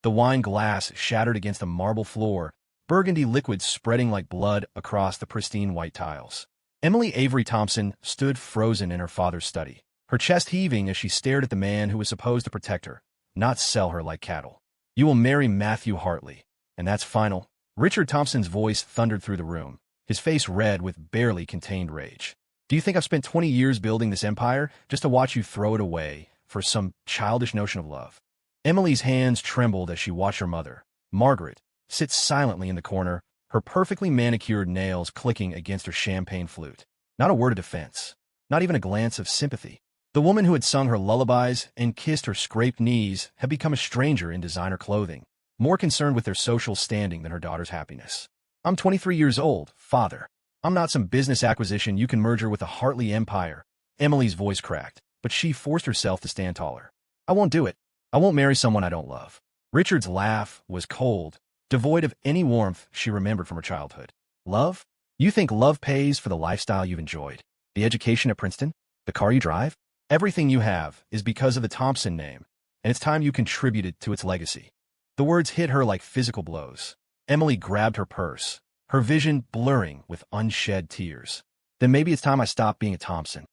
The wine glass shattered against the marble floor, burgundy liquid spreading like blood across the pristine white tiles. Emily Avery Thompson stood frozen in her father's study, her chest heaving as she stared at the man who was supposed to protect her, not sell her like cattle. "You will marry Matthew Hartley, and that's final." Richard Thompson's voice thundered through the room, his face red with barely contained rage. "Do you think I've spent 20 years building this empire just to watch you throw it away for some childish notion of love?" Emily's hands trembled as she watched her mother, Margaret, sit silently in the corner, her perfectly manicured nails clicking against her champagne flute. Not a word of defense, not even a glance of sympathy. The woman who had sung her lullabies and kissed her scraped knees had become a stranger in designer clothing, more concerned with their social standing than her daughter's happiness. "I'm 23 years old, father. I'm not some business acquisition you can merge her with the Hartley empire." Emily's voice cracked, but she forced herself to stand taller. "I won't do it. I won't marry someone I don't love." Richard's laugh was cold, devoid of any warmth she remembered from her childhood. "Love? You think love pays for the lifestyle you've enjoyed? The education at Princeton? The car you drive? Everything you have is because of the Thompson name, and it's time you contributed to its legacy." The words hit her like physical blows. Emily grabbed her purse, her vision blurring with unshed tears. "Then maybe it's time I stop being a Thompson."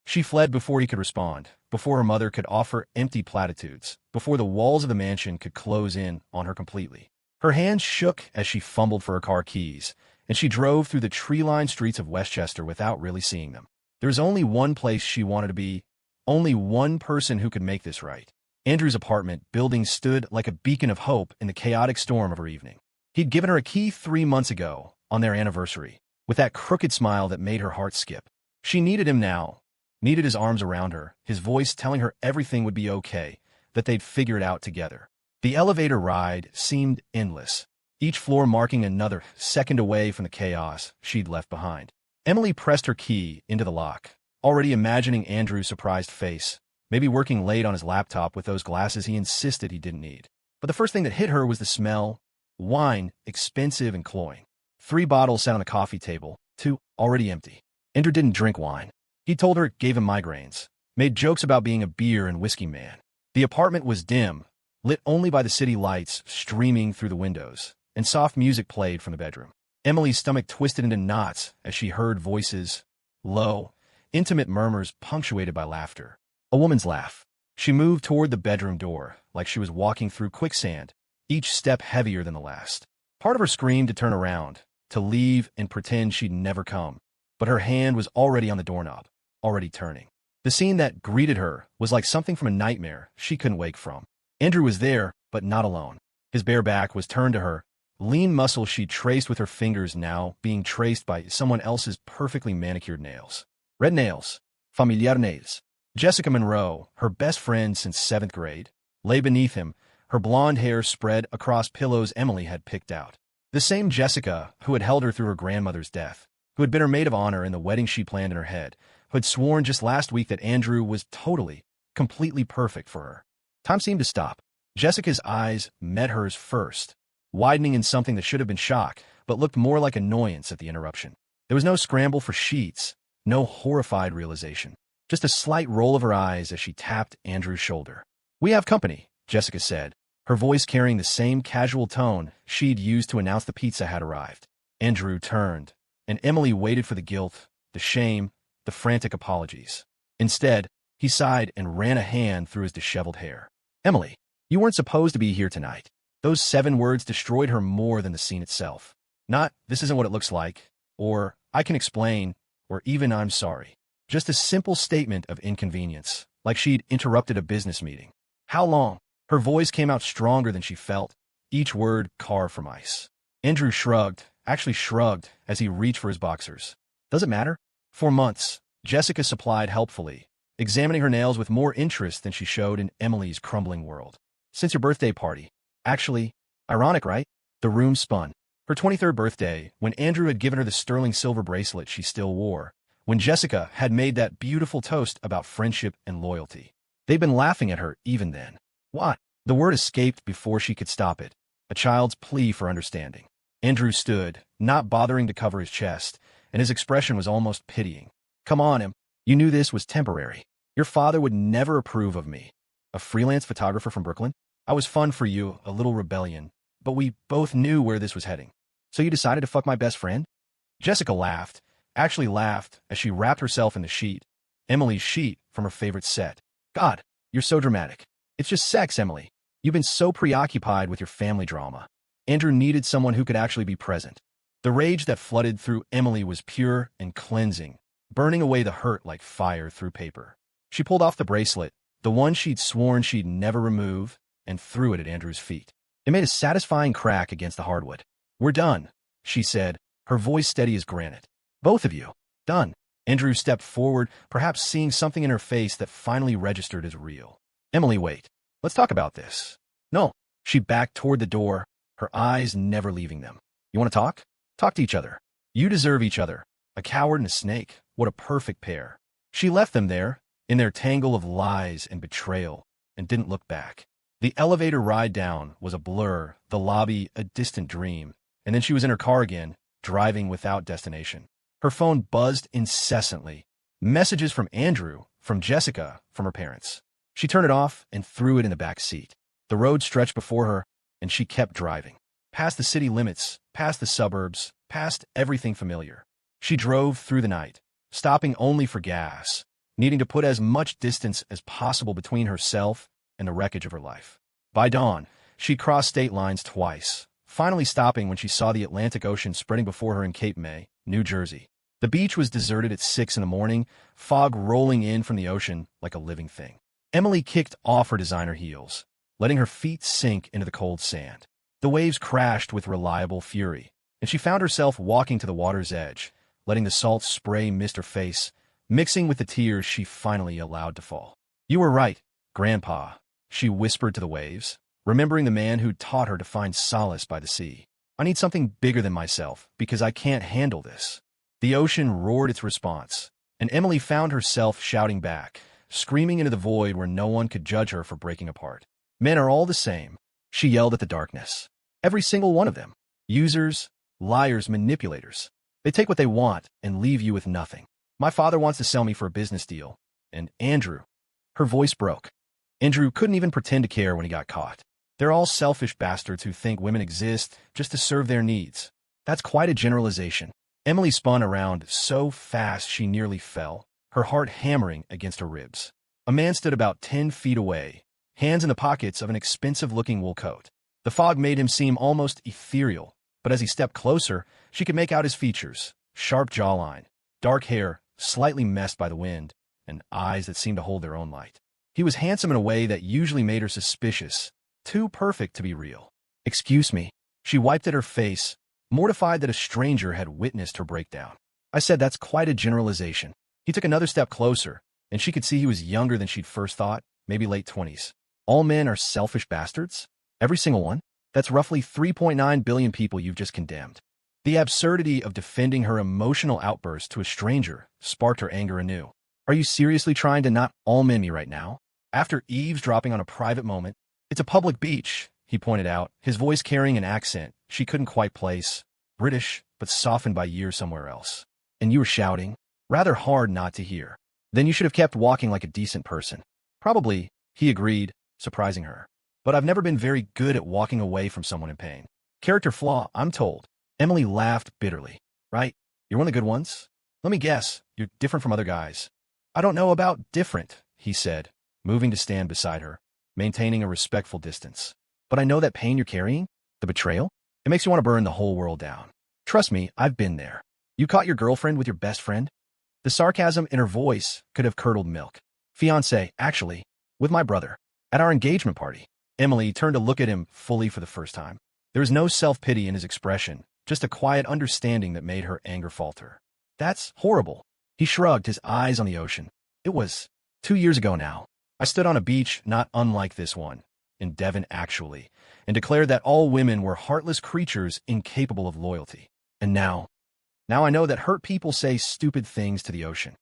She fled before he could respond, before her mother could offer empty platitudes, before the walls of the mansion could close in on her completely. Her hands shook as she fumbled for her car keys, and she drove through the tree-lined streets of Westchester without really seeing them. There was only one place she wanted to be, only one person who could make this right. Andrew's apartment building stood like a beacon of hope in the chaotic storm of her evening. He'd given her a key 3 months ago, on their anniversary, with that crooked smile that made her heart skip. She needed him now, needed his arms around her, his voice telling her everything would be okay, that they'd figure it out together. The elevator ride seemed endless, each floor marking another second away from the chaos she'd left behind. Emily pressed her key into the lock, already imagining Andrew's surprised face, maybe working late on his laptop with those glasses he insisted he didn't need. But the first thing that hit her was the smell. Wine, expensive and cloying. 3 bottles sat on the coffee table, 2 already empty. Andrew didn't drink wine. He told her it gave him migraines, made jokes about being a beer and whiskey man. The apartment was dim, lit only by the city lights streaming through the windows, and soft music played from the bedroom. Emily's stomach twisted into knots as she heard voices, low, intimate murmurs punctuated by laughter. A woman's laugh. She moved toward the bedroom door, like she was walking through quicksand, each step heavier than the last. Part of her screamed to turn around, to leave and pretend she'd never come, but her hand was already on the doorknob, already turning. The scene that greeted her was like something from a nightmare she couldn't wake from. Andrew was there, but not alone. His bare back was turned to her, lean muscles she traced with her fingers now being traced by someone else's perfectly manicured nails. Red nails. Familiar nails. Jessica Monroe, her best friend since 7th grade, lay beneath him, her blonde hair spread across pillows Emily had picked out. The same Jessica who had held her through her grandmother's death, who had been her maid of honor in the wedding she planned in her head, who had sworn just last week that Andrew was totally, completely perfect for her. Time seemed to stop. Jessica's eyes met hers first, widening in something that should have been shock, but looked more like annoyance at the interruption. There was no scramble for sheets, no horrified realization, just a slight roll of her eyes as she tapped Andrew's shoulder. "We have company," Jessica said, her voice carrying the same casual tone she'd used to announce the pizza had arrived. Andrew turned, and Emily waited for the guilt, the shame, the frantic apologies. Instead, he sighed and ran a hand through his disheveled hair. "Emily, you weren't supposed to be here tonight." Those 7 words destroyed her more than the scene itself. Not, "This isn't what it looks like," or "I can explain," or even "I'm sorry." Just a simple statement of inconvenience, like she'd interrupted a business meeting. "How long?" Her voice came out stronger than she felt, each word carved from ice. Andrew shrugged, actually shrugged, as he reached for his boxers. "Does it matter?" "4 months," Jessica supplied helpfully, examining her nails with more interest than she showed in Emily's crumbling world. "Since your birthday party." "Actually, ironic, right?" The room spun. Her 23rd birthday, when Andrew had given her the sterling silver bracelet she still wore, when Jessica had made that beautiful toast about friendship and loyalty. They'd been laughing at her even then. "What?" The word escaped before she could stop it, a child's plea for understanding. Andrew stood, not bothering to cover his chest, and his expression was almost pitying. "Come on, Em. You knew this was temporary. Your father would never approve of me. A freelance photographer from Brooklyn? I was fun for you, a little rebellion, but we both knew where this was heading. So you decided to fuck my best friend? Jessica laughed, actually laughed, as she wrapped herself in the sheet, Emily's sheet from her favorite set. God, you're so dramatic. It's just sex, Emily. You've been so preoccupied with your family drama. Andrew needed someone who could actually be present. The rage that flooded through Emily was pure and cleansing, burning away the hurt like fire through paper. She pulled off the bracelet, the one she'd sworn she'd never remove, and threw it at Andrew's feet. It made a satisfying crack against the hardwood. We're done, she said, her voice steady as granite. Both of you. Done. Andrew stepped forward, perhaps seeing something in her face that finally registered as real. Emily, wait. Let's talk about this. No. She backed toward the door, her eyes never leaving them. You want to talk? Talk to each other. You deserve each other. A coward and a snake. What a perfect pair. She left them there, in their tangle of lies and betrayal, and didn't look back. The elevator ride down was a blur, the lobby a distant dream, and then she was in her car again, driving without destination. Her phone buzzed incessantly. Messages from Andrew, from Jessica, from her parents. She turned it off and threw it in the back seat. The road stretched before her, and she kept driving. Past the city limits, past the suburbs, past everything familiar. She drove through the night, stopping only for gas, needing to put as much distance as possible between herself and the wreckage of her life. By dawn, she'd crossed state lines twice, finally stopping when she saw the Atlantic Ocean spreading before her in Cape May, New Jersey. The beach was deserted at 6 in the morning, fog rolling in from the ocean like a living thing. Emily kicked off her designer heels, letting her feet sink into the cold sand. The waves crashed with reliable fury, and she found herself walking to the water's edge, letting the salt spray mist her face, mixing with the tears she finally allowed to fall. You were right, Grandpa, she whispered to the waves, remembering the man who'd taught her to find solace by the sea. I need something bigger than myself, because I can't handle this. The ocean roared its response, and Emily found herself shouting back, screaming into the void where no one could judge her for breaking apart. Men are all the same, she yelled at the darkness. Every single one of them. Users, liars, manipulators. They take what they want and leave you with nothing. My father wants to sell me for a business deal. And Andrew. Her voice broke. Andrew couldn't even pretend to care when he got caught. They're all selfish bastards who think women exist just to serve their needs. That's quite a generalization. Emily spun around so fast she nearly fell, her heart hammering against her ribs. A man stood about 10 feet away, hands in the pockets of an expensive-looking wool coat. The fog made him seem almost ethereal, but as he stepped closer, she could make out his features, sharp jawline, dark hair, slightly messed by the wind, and eyes that seemed to hold their own light. He was handsome in a way that usually made her suspicious, too perfect to be real. Excuse me. She wiped at her face, mortified that a stranger had witnessed her breakdown. I said that's quite a generalization. He took another step closer, and she could see he was younger than she'd first thought, maybe late 20s. All men are selfish bastards? Every single one? That's roughly 3.9 billion people you've just condemned. The absurdity of defending her emotional outburst to a stranger sparked her anger anew. Are you seriously trying to not all men me right now? After eavesdropping on a private moment, it's a public beach, he pointed out, his voice carrying an accent she couldn't quite place, British, but softened by years somewhere else. And you were shouting? Rather hard not to hear. Then you should have kept walking like a decent person. Probably, he agreed, surprising her. But I've never been very good at walking away from someone in pain. Character flaw, I'm told. Emily laughed bitterly. Right? You're one of the good ones? Let me guess, you're different from other guys. I don't know about different, he said, moving to stand beside her, maintaining a respectful distance. But I know that pain you're carrying, the betrayal, it makes you want to burn the whole world down. Trust me, I've been there. You caught your girlfriend with your best friend? The sarcasm in her voice could have curdled milk. Fiancé, actually, with my brother, at our engagement party. Emily turned to look at him fully for the first time. There was no self-pity in his expression, just a quiet understanding that made her anger falter. That's horrible. He shrugged, his eyes on the ocean. It was 2 years ago now. I stood on a beach not unlike this one, in Devon actually, and declared that all women were heartless creatures incapable of loyalty. And now I know that hurt people say stupid things to the ocean.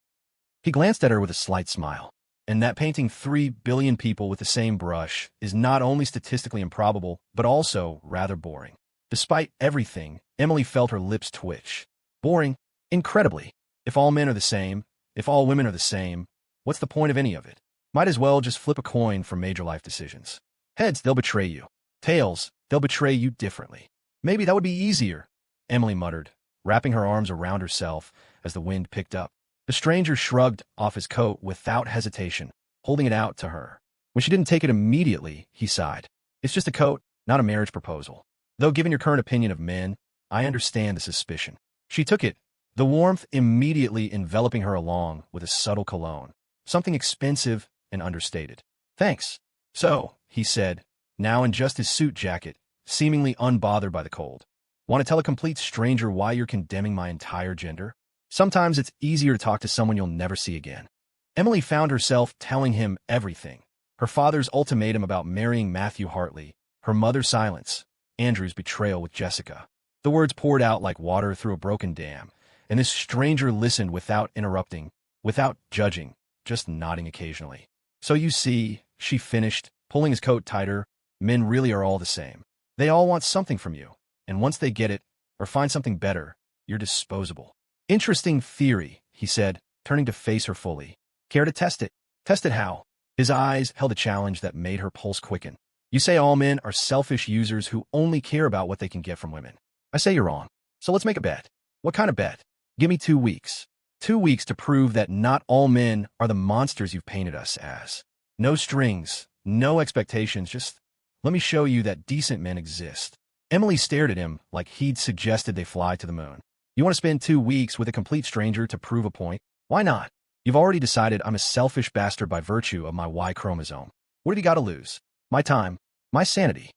He glanced at her with a slight smile. And that painting 3 billion people with the same brush is not only statistically improbable, but also rather boring. Despite everything, Emily felt her lips twitch. Boring? Incredibly. If all men are the same, if all women are the same, what's the point of any of it? Might as well just flip a coin for major life decisions. Heads, they'll betray you. Tails, they'll betray you differently. Maybe that would be easier, Emily muttered, wrapping her arms around herself as the wind picked up. The stranger shrugged off his coat without hesitation, holding it out to her. When she didn't take it immediately, he sighed. It's just a coat, not a marriage proposal. Though given your current opinion of men, I understand the suspicion. She took it, the warmth immediately enveloping her along with a subtle cologne, something expensive and understated. Thanks. So, he said, now in just his suit jacket, seemingly unbothered by the cold. Want to tell a complete stranger why you're condemning my entire gender? Sometimes it's easier to talk to someone you'll never see again. Emily found herself telling him everything. Her father's ultimatum about marrying Matthew Hartley, her mother's silence, Andrew's betrayal with Jessica. The words poured out like water through a broken dam, and this stranger listened without interrupting, without judging, just nodding occasionally. So you see, she finished, pulling his coat tighter, men really are all the same. They all want something from you, and once they get it, or find something better, you're disposable. Interesting theory, he said, turning to face her fully. Care to test it? Test it how? His eyes held a challenge that made her pulse quicken. You say all men are selfish users who only care about what they can get from women. I say you're wrong. So let's make a bet. What kind of bet? Give me 2 weeks. 2 weeks to prove that not all men are the monsters you've painted us as. No strings, no expectations, just let me show you that decent men exist. Emily stared at him like he'd suggested they fly to the moon. You want to spend 2 weeks with a complete stranger to prove a point? Why not? You've already decided I'm a selfish bastard by virtue of my Y chromosome. What have you got to lose? My time, my sanity,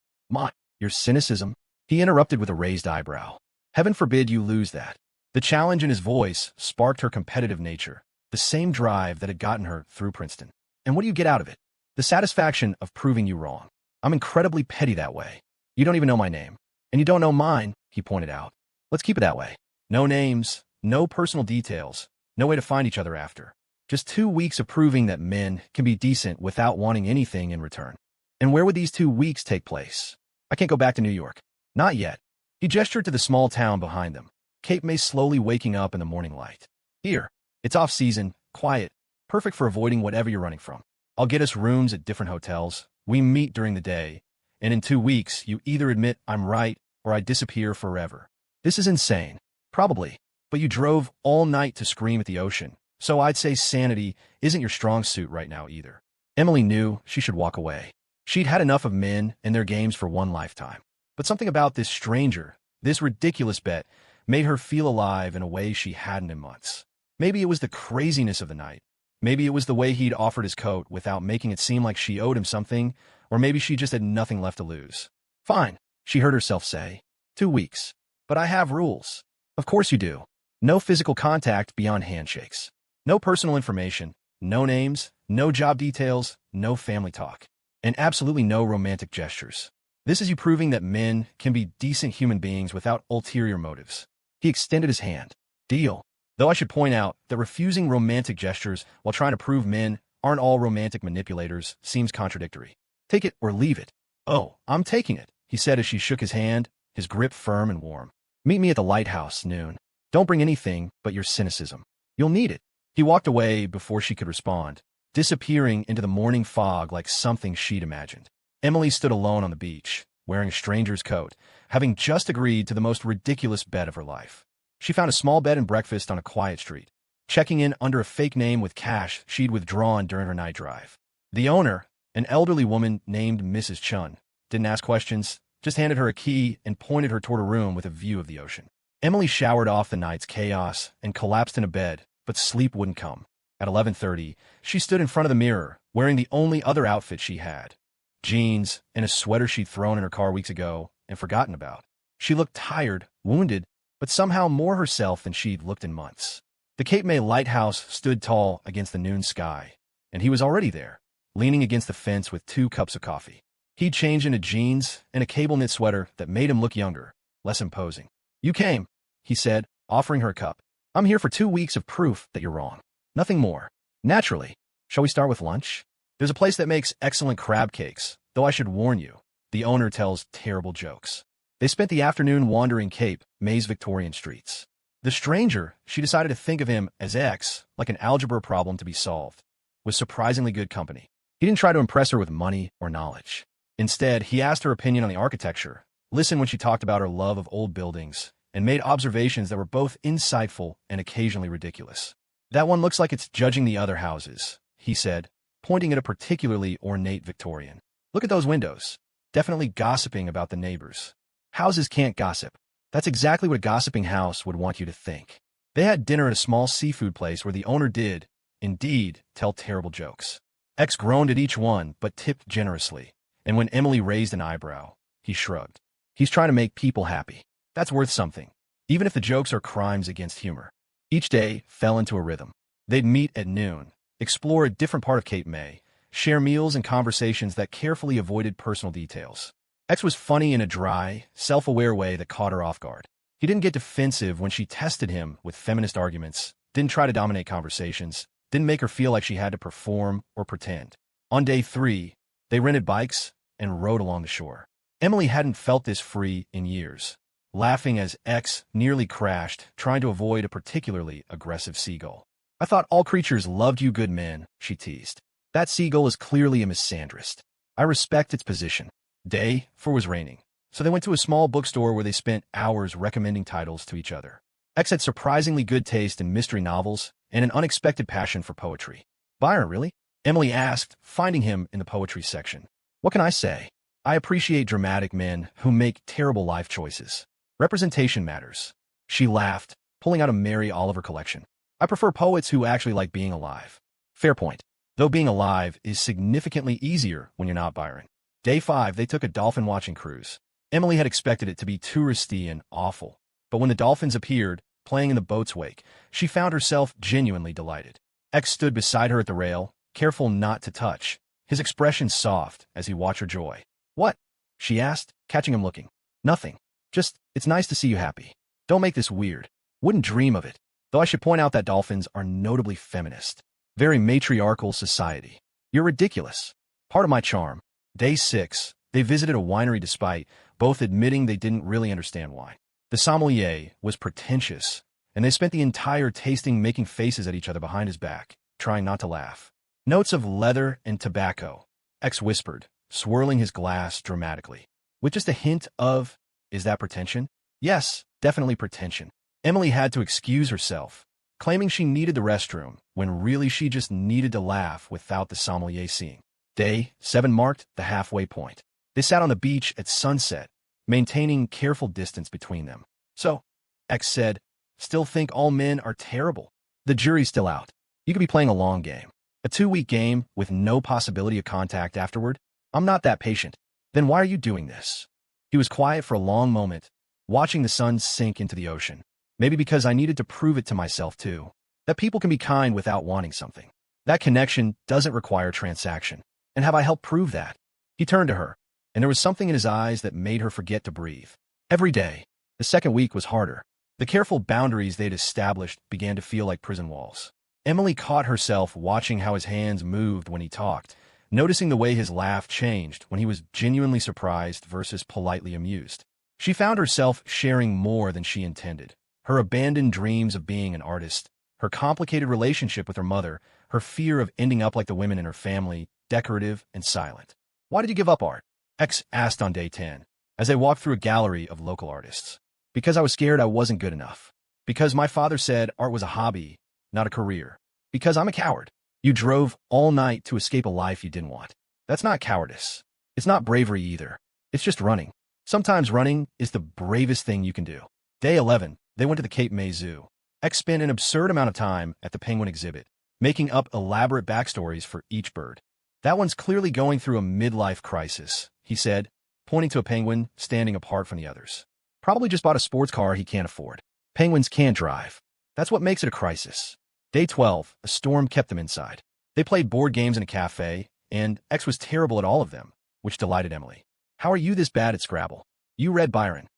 your cynicism? He interrupted with a raised eyebrow. Heaven forbid you lose that. The challenge in his voice sparked her competitive nature, the same drive that had gotten her through Princeton. And what do you get out of it? The satisfaction of proving you wrong. I'm incredibly petty that way. You don't even know my name. And you don't know mine, he pointed out. Let's keep it that way. No names, no personal details, no way to find each other after. Just 2 weeks of proving that men can be decent without wanting anything in return. And where would these 2 weeks take place? I can't go back to New York. Not yet. He gestured to the small town behind them, Cape May slowly waking up in the morning light. Here. It's off-season, quiet, perfect for avoiding whatever you're running from. I'll get us rooms at different hotels. We meet during the day, and in 2 weeks, you either admit I'm right or I disappear forever. This is insane. Probably. But you drove all night to scream at the ocean, so I'd say sanity isn't your strong suit right now either. Emily knew she should walk away. She'd had enough of men and their games for one lifetime. But something about this stranger, this ridiculous bet, made her feel alive in a way she hadn't in months. Maybe it was the craziness of the night. Maybe it was the way he'd offered his coat without making it seem like she owed him something, or maybe she just had nothing left to lose. Fine, she heard herself say. 2 weeks. But I have rules. Of course you do. No physical contact beyond handshakes. No personal information. No names. No job details. No family talk. And absolutely no romantic gestures. This is you proving that men can be decent human beings without ulterior motives. He extended his hand. Deal. Though I should point out that refusing romantic gestures while trying to prove men aren't all romantic manipulators seems contradictory. Take it or leave it. Oh, I'm taking it, he said as she shook his hand, his grip firm and warm. Meet me at the lighthouse, noon. Don't bring anything but your cynicism. You'll need it. He walked away before she could respond, disappearing into the morning fog like something she'd imagined. Emily stood alone on the beach, wearing a stranger's coat, having just agreed to the most ridiculous bet of her life. She found a small bed and breakfast on a quiet street, checking in under a fake name with cash she'd withdrawn during her night drive. The owner, an elderly woman named Mrs. Chun, didn't ask questions, just handed her a key and pointed her toward a room with a view of the ocean. Emily showered off the night's chaos and collapsed in a bed, but sleep wouldn't come. At 11:30, she stood in front of the mirror, wearing the only other outfit she had. Jeans and a sweater she'd thrown in her car weeks ago and forgotten about. She looked tired, wounded, but somehow more herself than she'd looked in months. The Cape May lighthouse stood tall against the noon sky, and he was already there, leaning against the fence with 2 cups of coffee. He'd changed into jeans and a cable-knit sweater that made him look younger, less imposing. You came, he said, offering her a cup. I'm here for 2 weeks of proof that you're wrong. Nothing more. Naturally. Shall we start with lunch? There's a place that makes excellent crab cakes, though I should warn you, the owner tells terrible jokes. They spent the afternoon wandering Cape May's Victorian streets. The stranger, she decided to think of him as X, like an algebra problem to be solved, was surprisingly good company. He didn't try to impress her with money or knowledge. Instead, he asked her opinion on the architecture, listened when she talked about her love of old buildings, and made observations that were both insightful and occasionally ridiculous. "That one looks like it's judging the other houses," he said, pointing at a particularly ornate Victorian. "Look at those windows. Definitely gossiping about the neighbors." Houses can't gossip. That's exactly what a gossiping house would want you to think. They had dinner at a small seafood place where the owner did, indeed, tell terrible jokes. X groaned at each one, but tipped generously, and when Emily raised an eyebrow, he shrugged. He's trying to make people happy. That's worth something, even if the jokes are crimes against humor. Each day fell into a rhythm. They'd meet at noon, explore a different part of Cape May, share meals and conversations that carefully avoided personal details. X was funny in a dry, self-aware way that caught her off guard. He didn't get defensive when she tested him with feminist arguments, didn't try to dominate conversations, didn't make her feel like she had to perform or pretend. On day 3, they rented bikes and rode along the shore. Emily hadn't felt this free in years, laughing as X nearly crashed, trying to avoid a particularly aggressive seagull. "I thought all creatures loved you good men," she teased. "That seagull is clearly a misandrist. I respect its position." Day 4 was raining, so they went to a small bookstore where they spent hours recommending titles to each other. X had surprisingly good taste in mystery novels and an unexpected passion for poetry. "Byron, really?" Emily asked, finding him in the poetry section. "What can I say? I appreciate dramatic men who make terrible life choices. Representation matters." She laughed, pulling out a Mary Oliver collection. "I prefer poets who actually like being alive." Fair point, though being alive is significantly easier when you're not Byron. Day 5, they took a dolphin-watching cruise. Emily had expected it to be touristy and awful, but when the dolphins appeared, playing in the boat's wake, she found herself genuinely delighted. X stood beside her at the rail, careful not to touch, his expression soft as he watched her joy. "What?" she asked, catching him looking. "Nothing. Just, it's nice to see you happy. Don't make this weird. Wouldn't dream of it. Though I should point out that dolphins are notably feminist. Very matriarchal society. You're ridiculous. Part of my charm." Day 6, they visited a winery despite both admitting they didn't really understand wine. The sommelier was pretentious, and they spent the entire tasting making faces at each other behind his back, trying not to laugh. "Notes of leather and tobacco," X whispered, swirling his glass dramatically. "With just a hint of, is that pretension?" "Yes, definitely pretension." Emily had to excuse herself, claiming she needed the restroom, when really she just needed to laugh without the sommelier seeing. Day 7 marked the halfway point. They sat on the beach at sunset, maintaining careful distance between them. "So," X said, "still think all men are terrible?" "The jury's still out. You could be playing a long game. A 2-week game with no possibility of contact afterward? I'm not that patient." "Then why are you doing this?" He was quiet for a long moment, watching the sun sink into the ocean. "Maybe because I needed to prove it to myself, too. That people can be kind without wanting something. That connection doesn't require transaction. And have I helped prove that?" He turned to her, and there was something in his eyes that made her forget to breathe. Every day, the second week was harder. The careful boundaries they'd established began to feel like prison walls. Emily caught herself watching how his hands moved when he talked, noticing the way his laugh changed when he was genuinely surprised versus politely amused. She found herself sharing more than she intended. Her abandoned dreams of being an artist, her complicated relationship with her mother, her fear of ending up like the women in her family, decorative and silent. "Why did you give up art?" X asked on day 10, as they walked through a gallery of local artists. "Because I was scared I wasn't good enough. Because my father said art was a hobby, not a career. Because I'm a coward." "You drove all night to escape a life you didn't want." "That's not cowardice. It's not bravery either. It's just running. Sometimes running is the bravest thing you can do." Day 11, they went to the Cape May Zoo. X spent an absurd amount of time at the penguin exhibit, making up elaborate backstories for each bird. "That one's clearly going through a midlife crisis," he said, pointing to a penguin standing apart from the others. "Probably just bought a sports car he can't afford. Penguins can't drive. That's what makes it a crisis." Day 12, a storm kept them inside. They played board games in a cafe, and X was terrible at all of them, which delighted Emily. "How are you this bad at Scrabble? You read Byron."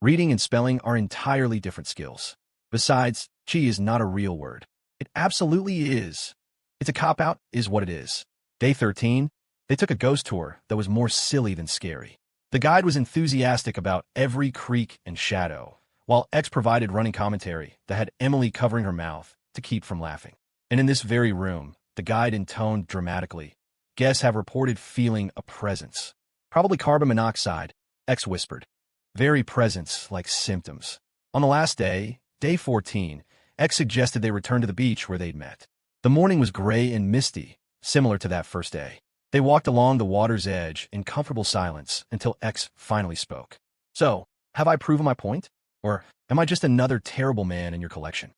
Reading and spelling are entirely different skills. Besides, chi is not a real word. It absolutely is. It's a cop-out, is what it is. Day 13, they took a ghost tour that was more silly than scary. The guide was enthusiastic about every creak and shadow, while X provided running commentary that had Emily covering her mouth to keep from laughing. And in this very room, the guide intoned dramatically, "Guests have reported feeling a presence." Probably carbon monoxide, X whispered. Very presence, like symptoms. On the last day, day 14, X suggested they return to the beach where they'd met. The morning was gray and misty, similar to that first day. They walked along the water's edge in comfortable silence until X finally spoke. So, have I proven my point? Or am I just another terrible man in your collection?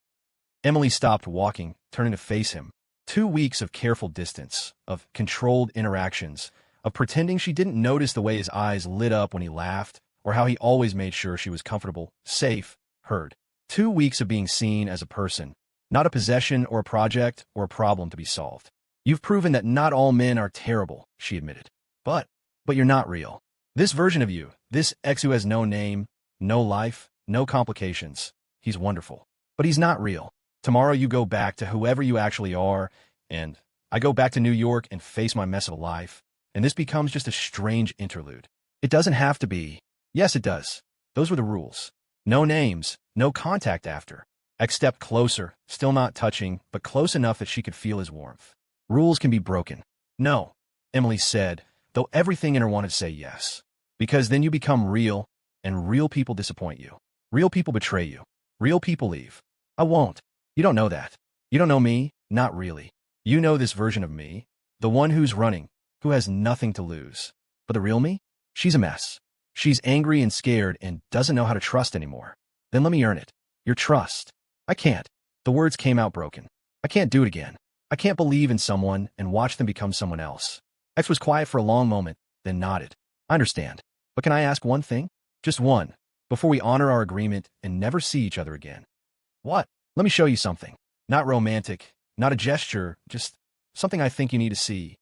Emily stopped walking, turning to face him. 2 weeks of careful distance, of controlled interactions, of pretending she didn't notice the way his eyes lit up when he laughed, or how he always made sure she was comfortable, safe, heard. 2 weeks of being seen as a person, not a possession or a project or a problem to be solved. You've proven that not all men are terrible, she admitted. But you're not real. This version of you, this X who has no name, no life, no complications, he's wonderful. But he's not real. Tomorrow you go back to whoever you actually are, and I go back to New York and face my mess of a life, and this becomes just a strange interlude. It doesn't have to be. Yes, it does. Those were the rules. No names, no contact after. X stepped closer, still not touching, but close enough that she could feel his warmth. Rules can be broken. No, Emily said, though everything in her wanted to say yes. Because then you become real, and real people disappoint you. Real people betray you. Real people leave. I won't. You don't know that. You don't know me, not really. You know this version of me, the one who's running, who has nothing to lose. But the real me? She's a mess. She's angry and scared and doesn't know how to trust anymore. Then let me earn it. Your trust. I can't. The words came out broken. I can't do it again. I can't believe in someone and watch them become someone else. X was quiet for a long moment, then nodded. I understand. But can I ask one thing? Just one, before we honor our agreement and never see each other again. What? Let me show you something. Not romantic, not a gesture, just something I think you need to see.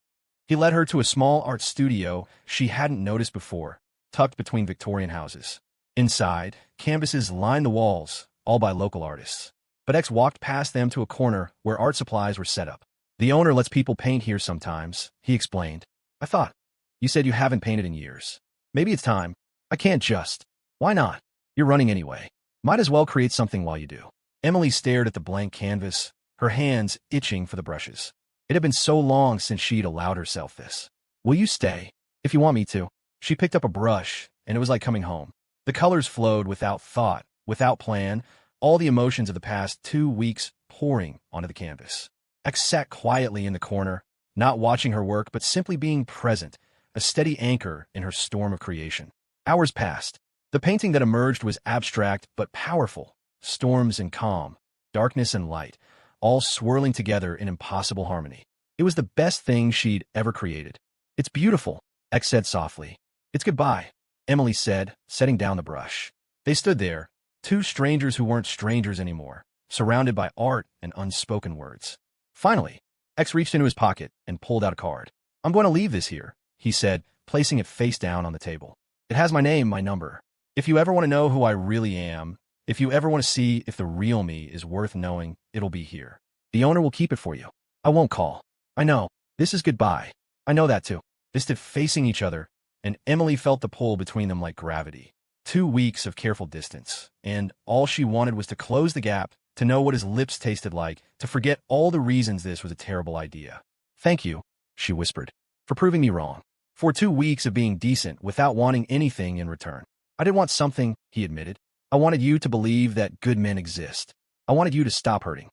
He led her to a small art studio she hadn't noticed before, tucked between Victorian houses. Inside, canvases lined the walls, all by local artists. But X walked past them to a corner where art supplies were set up. The owner lets people paint here sometimes, he explained. I thought. You said you haven't painted in years. Maybe it's time. I can't just. Why not? You're running anyway. Might as well create something while you do. Emily stared at the blank canvas, her hands itching for the brushes. It had been so long since she'd allowed herself this. Will you stay? If you want me to. She picked up a brush, and it was like coming home. The colors flowed without thought, without plan, all the emotions of the past 2 weeks pouring onto the canvas. X sat quietly in the corner, not watching her work, but simply being present, a steady anchor in her storm of creation. Hours passed. The painting that emerged was abstract but powerful. Storms and calm, darkness and light, all swirling together in impossible harmony. It was the best thing she'd ever created. It's beautiful, X said softly. It's goodbye, Emily said, setting down the brush. They stood there, two strangers who weren't strangers anymore, surrounded by art and unspoken words. Finally, X reached into his pocket and pulled out a card. I'm going to leave this here, he said, placing it face down on the table. It has my name, my number. If you ever want to know who I really am, if you ever want to see if the real me is worth knowing, it'll be here. The owner will keep it for you. I won't call. I know. This is goodbye. I know that too. They stood facing each other, and Emily felt the pull between them like gravity. 2 weeks of careful distance, and all she wanted was to close the gap, to know what his lips tasted like, to forget all the reasons this was a terrible idea. Thank you, she whispered, for proving me wrong. For 2 weeks of being decent without wanting anything in return. I didn't want something, he admitted. I wanted you to believe that good men exist. I wanted you to stop hurting.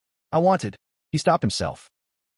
He stopped himself.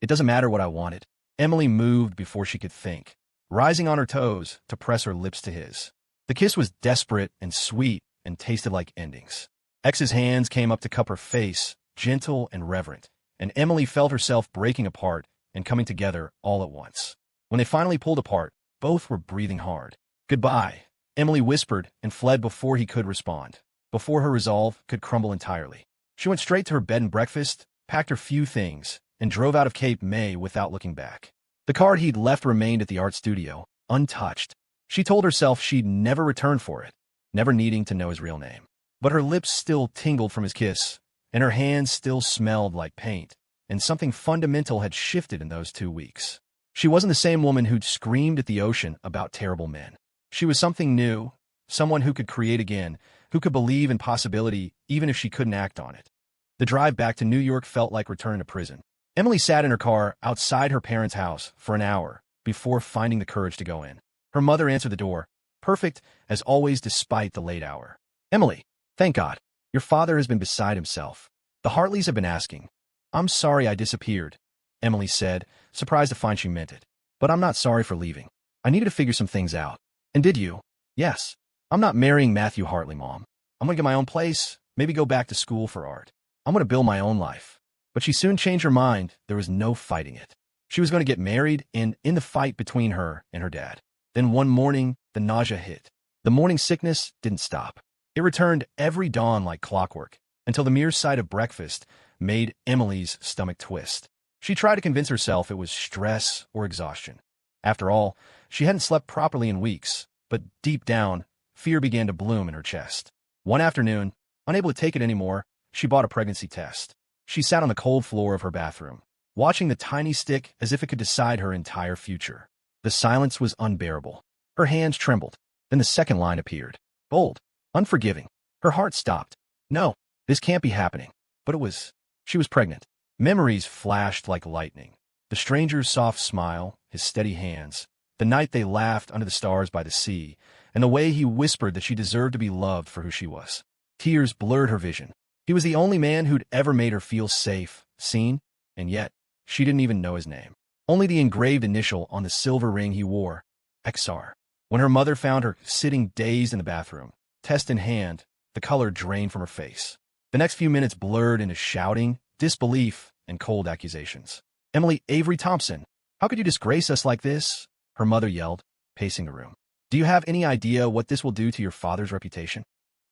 It doesn't matter what I wanted. Emily moved before she could think, rising on her toes to press her lips to his. The kiss was desperate and sweet and tasted like endings. X's hands came up to cup her face, gentle and reverent, and Emily felt herself breaking apart and coming together all at once. When they finally pulled apart, both were breathing hard. Goodbye, Emily whispered and fled before he could respond, before her resolve could crumble entirely. She went straight to her bed and breakfast, packed her few things, and drove out of Cape May without looking back. The card he'd left remained at the art studio, untouched. She told herself she'd never return for it, never needing to know his real name. But her lips still tingled from his kiss, and her hands still smelled like paint, and something fundamental had shifted in those 2 weeks. She wasn't the same woman who'd screamed at the ocean about terrible men. She was something new, someone who could create again, who could believe in possibility even if she couldn't act on it. The drive back to New York felt like returning to prison. Emily sat in her car outside her parents' house for an hour before finding the courage to go in. Her mother answered the door, perfect as always despite the late hour. Emily, thank God. Your father has been beside himself. The Hartleys have been asking. I'm sorry I disappeared, Emily said, surprised to find she meant it. But I'm not sorry for leaving. I needed to figure some things out. And did you? Yes. I'm not marrying Matthew Hartley, Mom. I'm going to get my own place, maybe go back to school for art. I'm going to build my own life. But she soon changed her mind. There was no fighting it. She was going to get married, and in the fight between her and her dad. Then one morning, the nausea hit. The morning sickness didn't stop. It returned every dawn like clockwork, until the mere sight of breakfast made Emily's stomach twist. She tried to convince herself it was stress or exhaustion. After all, she hadn't slept properly in weeks, but deep down, fear began to bloom in her chest. One afternoon, unable to take it anymore, she bought a pregnancy test. She sat on the cold floor of her bathroom, watching the tiny stick as if it could decide her entire future. The silence was unbearable. Her hands trembled. Then the second line appeared. Bold, unforgiving. Her heart stopped. No, this can't be happening. But it was. She was pregnant. Memories flashed like lightning. The stranger's soft smile, his steady hands, the night they laughed under the stars by the sea, and the way he whispered that she deserved to be loved for who she was. Tears blurred her vision. He was the only man who'd ever made her feel safe, seen, and yet, she didn't even know his name. Only the engraved initial on the silver ring he wore, XR. When her mother found her sitting dazed in the bathroom, test in hand, the color drained from her face. The next few minutes blurred into shouting, disbelief, and cold accusations. Emily Avery Thompson, how could you disgrace us like this? Her mother yelled, pacing the room. Do you have any idea what this will do to your father's reputation?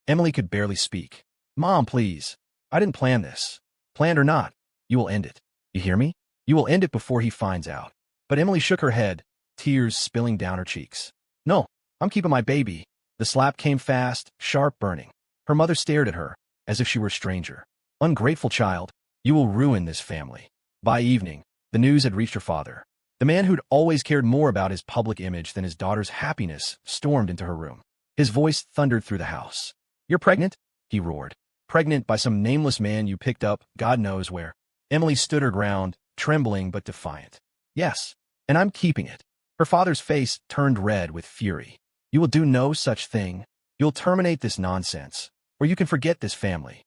Emily could barely speak. Mom, please. I didn't plan this. Planned or not, you will end it. You hear me? You will end it before he finds out. But Emily shook her head, tears spilling down her cheeks. No, I'm keeping my baby. The slap came fast, sharp, burning. Her mother stared at her, as if she were a stranger. Ungrateful child, you will ruin this family. By evening, the news had reached her father. The man who'd always cared more about his public image than his daughter's happiness stormed into her room. His voice thundered through the house. You're pregnant? He roared. Pregnant by some nameless man you picked up, God knows where. Emily stood her ground, trembling but defiant. Yes, and I'm keeping it. Her father's face turned red with fury. You will do no such thing. You'll terminate this nonsense, or you can forget this family.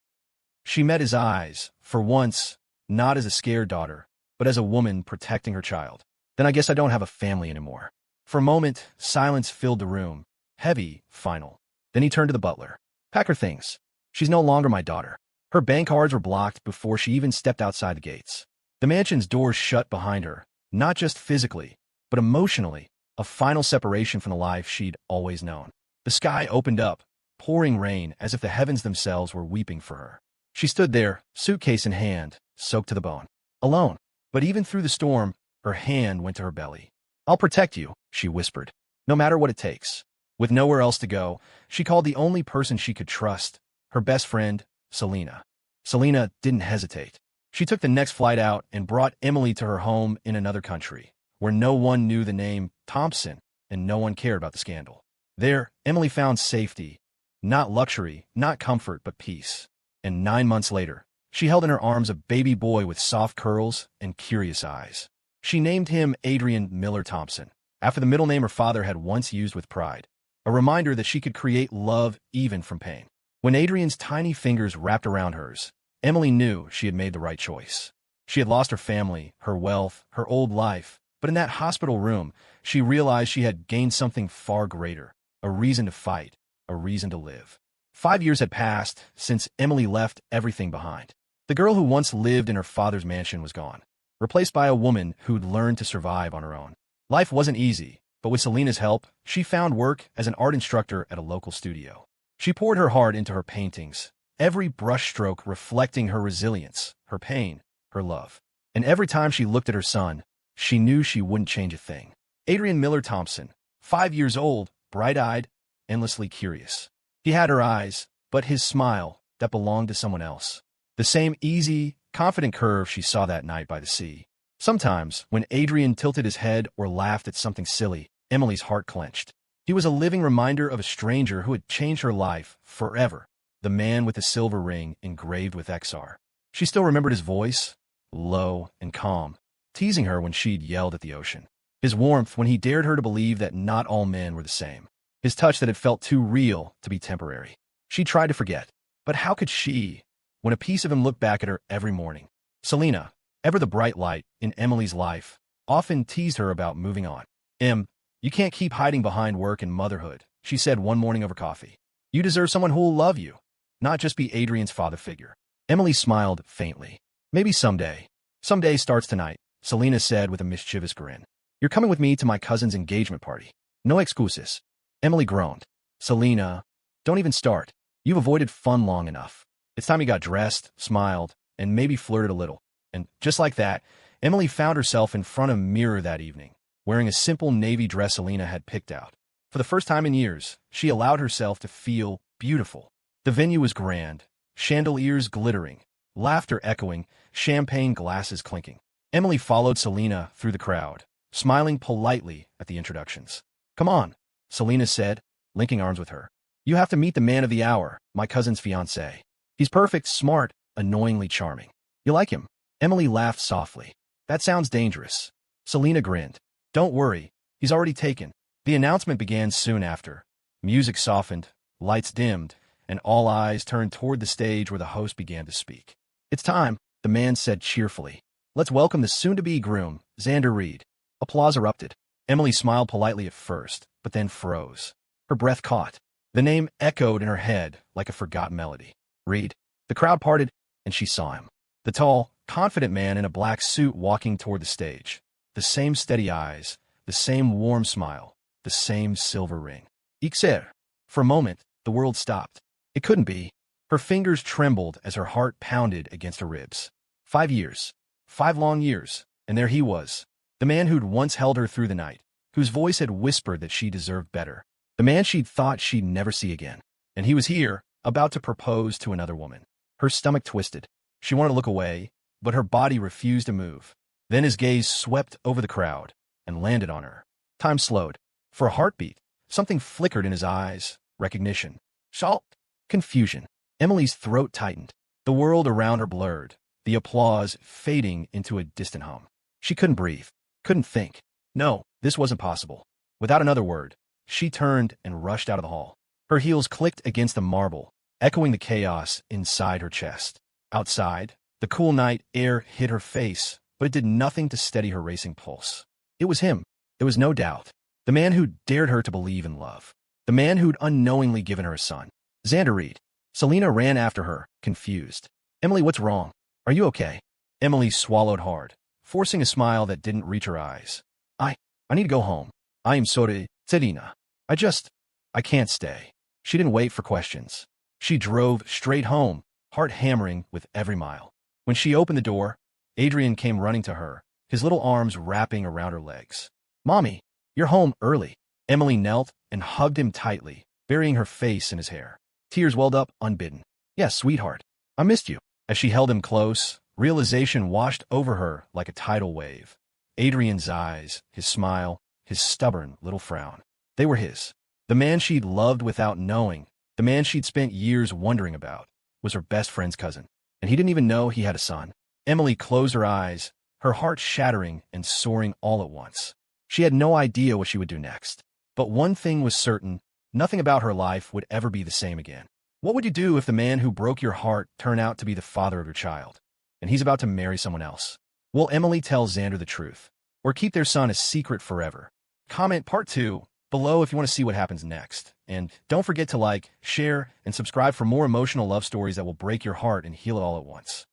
She met his eyes, for once, not as a scared daughter, but as a woman protecting her child. Then I guess I don't have a family anymore. For a moment, silence filled the room, heavy, final. Then he turned to the butler. Pack her things. She's no longer my daughter. Her bank cards were blocked before she even stepped outside the gates. The mansion's doors shut behind her, not just physically, but emotionally, a final separation from the life she'd always known. The sky opened up, pouring rain as if the heavens themselves were weeping for her. She stood there, suitcase in hand, soaked to the bone. Alone. But even through the storm, her hand went to her belly. I'll protect you, she whispered, no matter what it takes. With nowhere else to go, she called the only person she could trust, her best friend, Selena. Selena didn't hesitate. She took the next flight out and brought Emily to her home in another country, where no one knew the name Thompson and no one cared about the scandal. There, Emily found safety, not luxury, not comfort, but peace. And 9 months later, she held in her arms a baby boy with soft curls and curious eyes. She named him Adrian Miller Thompson, after the middle name her father had once used with pride, a reminder that she could create love even from pain. When Adrian's tiny fingers wrapped around hers, Emily knew she had made the right choice. She had lost her family, her wealth, her old life, but in that hospital room, she realized she had gained something far greater, a reason to fight, a reason to live. 5 years had passed since Emily left everything behind. The girl who once lived in her father's mansion was gone, replaced by a woman who'd learned to survive on her own. Life wasn't easy, but with Selena's help, she found work as an art instructor at a local studio. She poured her heart into her paintings, every brushstroke reflecting her resilience, her pain, her love. And every time she looked at her son, she knew she wouldn't change a thing. Adrian Miller Thompson, 5 years old, bright-eyed, endlessly curious. He had her eyes, but his smile, that belonged to someone else. The same easy, confident curve she saw that night by the sea. Sometimes, when Adrian tilted his head or laughed at something silly, Emily's heart clenched. He was a living reminder of a stranger who had changed her life forever, the man with the silver ring engraved with XR. She still remembered his voice, low and calm, teasing her when she'd yelled at the ocean. His warmth when he dared her to believe that not all men were the same. His touch that had felt too real to be temporary. She tried to forget. But how could she, when a piece of him looked back at her every morning? Selena, ever the bright light in Emily's life, often teased her about moving on. You can't keep hiding behind work and motherhood, she said one morning over coffee. You deserve someone who will love you, not just be Adrian's father figure. Emily smiled faintly. Maybe someday. Someday starts tonight, Selena said with a mischievous grin. You're coming with me to my cousin's engagement party. No excuses. Emily groaned. Selena, don't even start. You've avoided fun long enough. It's time you got dressed, smiled, and maybe flirted a little. And just like that, Emily found herself in front of a mirror that evening, wearing a simple navy dress Selena had picked out. For the first time in years, she allowed herself to feel beautiful. The venue was grand, chandeliers glittering, laughter echoing, champagne glasses clinking. Emily followed Selena through the crowd, smiling politely at the introductions. Come on, Selena said, linking arms with her. You have to meet the man of the hour, my cousin's fiancé. He's perfect, smart, annoyingly charming. You like him? Emily laughed softly. That sounds dangerous. Selena grinned. Don't worry, he's already taken. The announcement began soon after. Music softened, lights dimmed, and all eyes turned toward the stage where the host began to speak. It's time, the man said cheerfully. Let's welcome the soon-to-be groom, Xander Reed. Applause erupted. Emily smiled politely at first, but then froze. Her breath caught. The name echoed in her head like a forgotten melody. Reed. The crowd parted, and she saw him. The tall, confident man in a black suit walking toward the stage. The same steady eyes, the same warm smile, the same silver ring. Ixer. For a moment, the world stopped. It couldn't be. Her fingers trembled as her heart pounded against her ribs. 5 years. 5 long years. And there he was. The man who'd once held her through the night, whose voice had whispered that she deserved better. The man she'd thought she'd never see again. And he was here, about to propose to another woman. Her stomach twisted. She wanted to look away, but her body refused to move. Then his gaze swept over the crowd and landed on her. Time slowed. For a heartbeat, something flickered in his eyes. Recognition. Shock. Confusion. Emily's throat tightened. The world around her blurred, the applause fading into a distant hum. She couldn't breathe, couldn't think. No, this wasn't possible. Without another word, she turned and rushed out of the hall. Her heels clicked against the marble, echoing the chaos inside her chest. Outside, the cool night air hit her face, but it did nothing to steady her racing pulse. It was him. There was no doubt. The man who dared her to believe in love. The man who'd unknowingly given her a son. Xander Reed. Selena ran after her, confused. Emily, what's wrong? Are you okay? Emily swallowed hard, forcing a smile that didn't reach her eyes. I need to go home. I am sorry, Selena. I can't stay. She didn't wait for questions. She drove straight home, heart hammering with every mile. When she opened the door, Adrian came running to her, his little arms wrapping around her legs. Mommy, you're home early. Emily knelt and hugged him tightly, burying her face in his hair. Tears welled up unbidden. Yes, sweetheart. I missed you. As she held him close, realization washed over her like a tidal wave. Adrian's eyes, his smile, his stubborn little frown. They were his. The man she'd loved without knowing, the man she'd spent years wondering about, was her best friend's cousin. And he didn't even know he had a son. Emily closed her eyes, her heart shattering and soaring all at once. She had no idea what she would do next. But one thing was certain, nothing about her life would ever be the same again. What would you do if the man who broke your heart turned out to be the father of your child, and he's about to marry someone else? Will Emily tell Xander the truth, or keep their son a secret forever? Comment part 2 below if you want to see what happens next. And don't forget to like, share, and subscribe for more emotional love stories that will break your heart and heal it all at once.